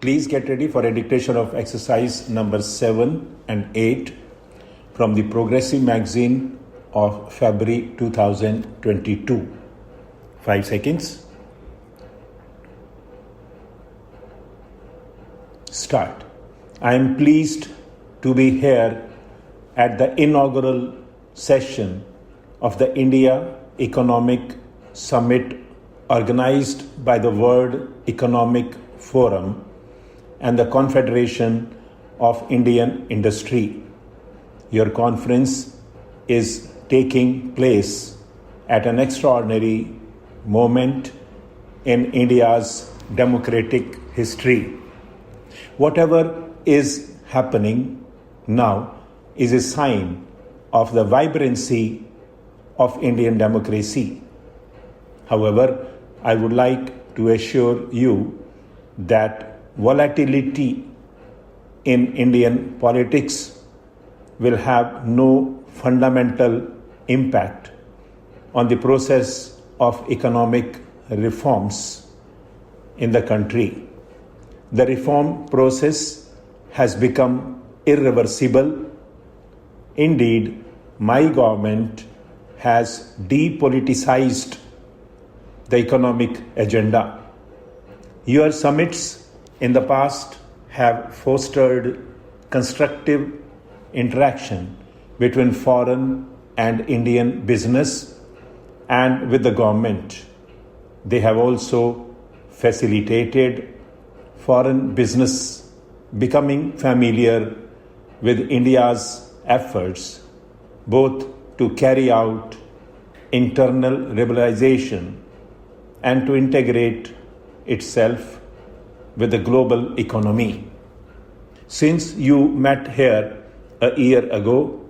Please get ready for a dictation of exercise number 7 and 8 from the Progressive magazine of February 2022. 5 seconds. Start. I am pleased to be here at the inaugural session of the India Economic Summit organized by the World Economic Forum and the Confederation of Indian Industry. Your conference is taking place at an extraordinary moment in India's democratic history. Whatever is happening now is a sign of the vibrancy of Indian democracy. However, I would like to assure you that volatility in Indian politics will have no fundamental impact on the process of economic reforms in the country. The reform process has become irreversible. Indeed, my government has depoliticized the economic agenda. Your summits in the past have fostered constructive interaction between foreign and Indian business and with the government. They have also facilitated foreign business becoming familiar with India's efforts both to carry out internal liberalization and to integrate itself with the global economy. Since you met here a year ago,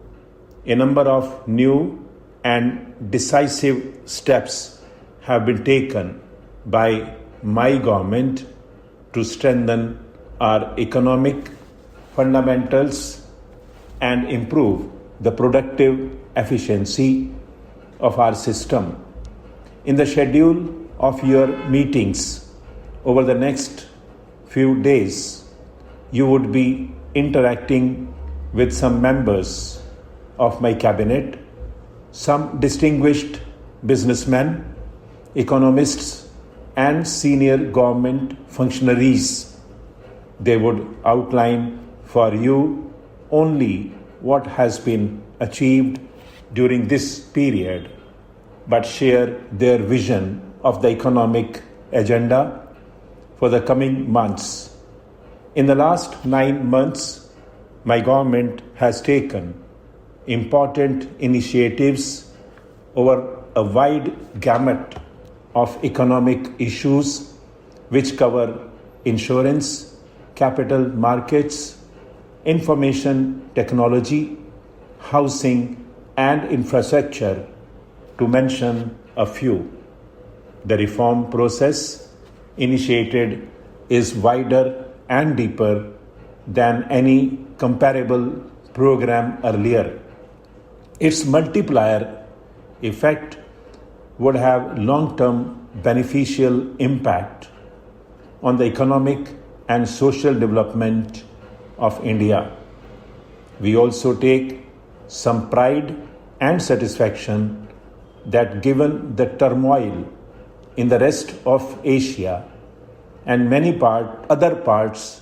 a number of new and decisive steps have been taken by my government to strengthen our economic fundamentals and improve the productive efficiency of our system. In the schedule of your meetings over the next few days, you would be interacting with some members of my cabinet, some distinguished businessmen, economists, and senior government functionaries. They would outline for you only what has been achieved during this period, but share their vision of the economic agenda for the coming months. In the last 9 months, my government has taken important initiatives over a wide gamut of economic issues which cover insurance, capital markets, information technology, housing, and infrastructure, to mention a few. The reform process initiated is wider and deeper than any comparable program earlier. Its multiplier effect would have long-term beneficial impact on the economic and social development of India. We also take some pride and satisfaction that given the turmoil in the rest of Asia and many other parts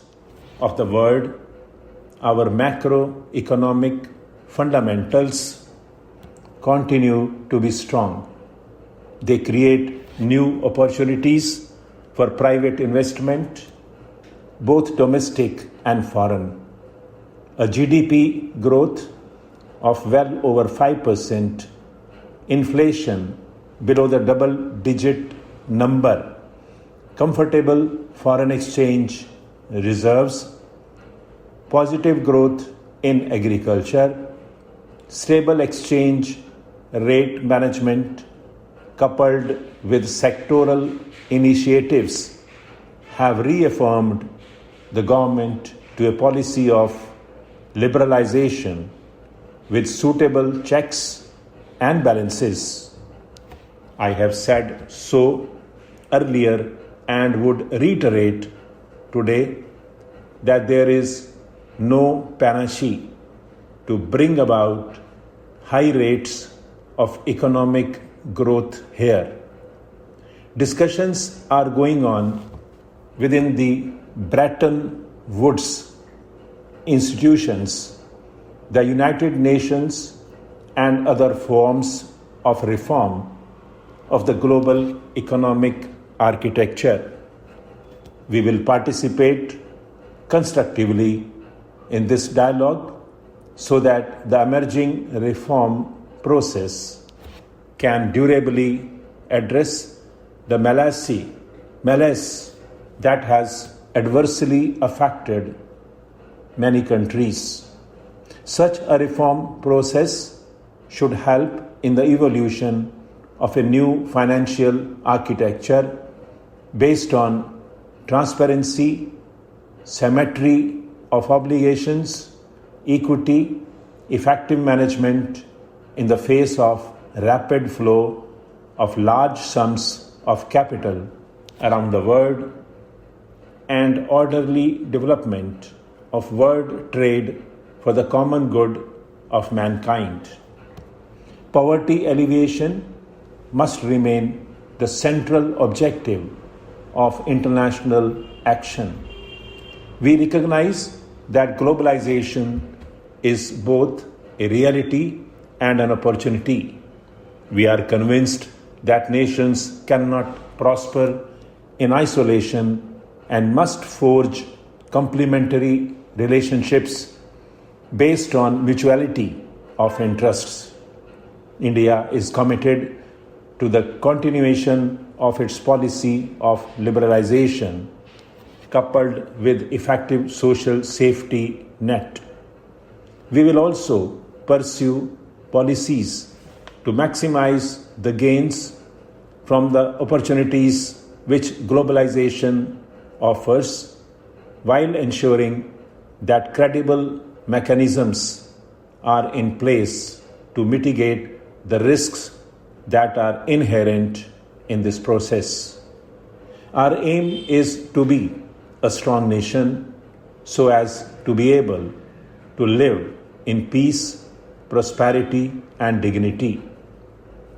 of the world, our macroeconomic fundamentals continue to be strong. They create new opportunities for private investment, both domestic and foreign. A GDP growth of well over 5%, inflation below the double-digit number, comfortable foreign exchange reserves, positive growth in agriculture, stable exchange rate management coupled with sectoral initiatives have reaffirmed the government to a policy of liberalization with suitable checks and balances. I have said so earlier and would reiterate today that there is no panacea to bring about high rates of economic growth here. Discussions are going on within the Bretton Woods institutions, the United Nations, and other forms of reform of the global economic architecture. We will participate constructively in this dialogue so that the emerging reform process can durably address the malaise that has adversely affected many countries. Such a reform process should help in the evolution of a new financial architecture based on transparency, symmetry of obligations, equity, effective management in the face of rapid flow of large sums of capital around the world, and orderly development of world trade for the common good of mankind. Poverty alleviation must remain the central objective of international action. We recognize that globalization is both a reality and an opportunity. We are convinced that nations cannot prosper in isolation and must forge complementary relationships based on mutuality of interests. India is committed to the continuation of its policy of liberalization coupled with effective social safety net. We will also pursue policies to maximize the gains from the opportunities which globalization offers, while ensuring that credible mechanisms are in place to mitigate the risks that are inherent in this process. Our aim is to be a strong nation so as to be able to live in peace, prosperity, and dignity.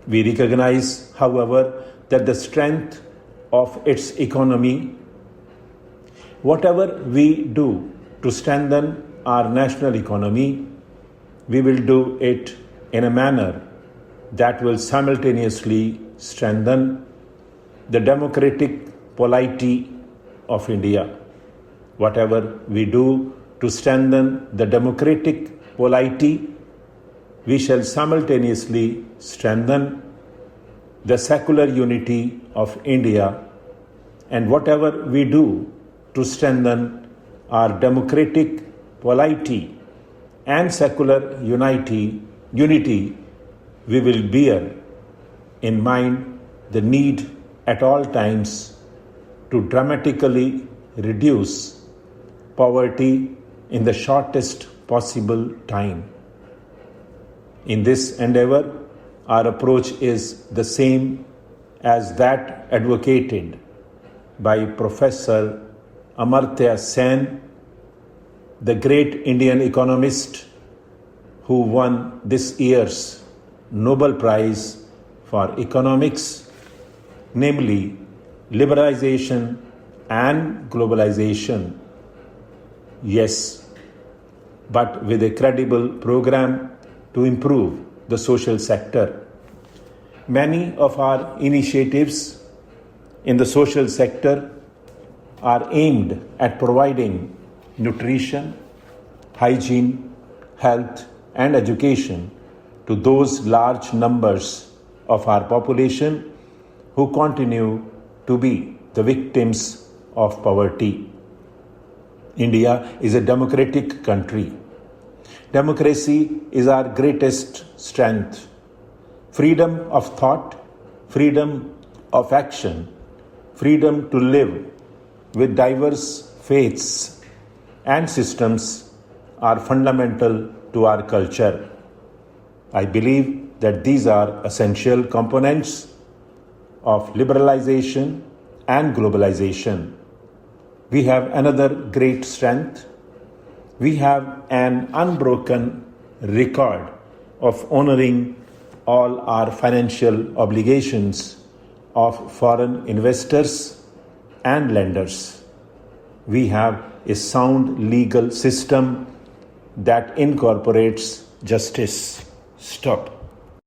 We recognize, however, that the strength of its economy, whatever we do to strengthen our national economy, we will do it in a manner that will simultaneously strengthen the democratic polity of India. Whatever we do to strengthen the democratic polity, we shall simultaneously strengthen the secular unity of India, and whatever we do to strengthen our democratic polity and secular unity, we will bear in mind the need at all times to dramatically reduce poverty in the shortest possible time. In this endeavor, our approach is the same as that advocated by Professor Amartya Sen, the great Indian economist who won this year's Nobel Prize for Economics, namely liberalization and globalization. Yes, but with a credible program to improve the social sector. Many of our initiatives in the social sector are aimed at providing nutrition, hygiene, health, and education to those large numbers of our population who continue to be the victims of poverty. India is a democratic country. Democracy is our greatest strength. Freedom of thought, freedom of action, freedom to live with diverse faiths and systems are fundamental to our culture. I believe that these are essential components of liberalization and globalization. We have another great strength. We have an unbroken record of honoring all our financial obligations of foreign investors and lenders. We have a sound legal system that incorporates justice. Stop.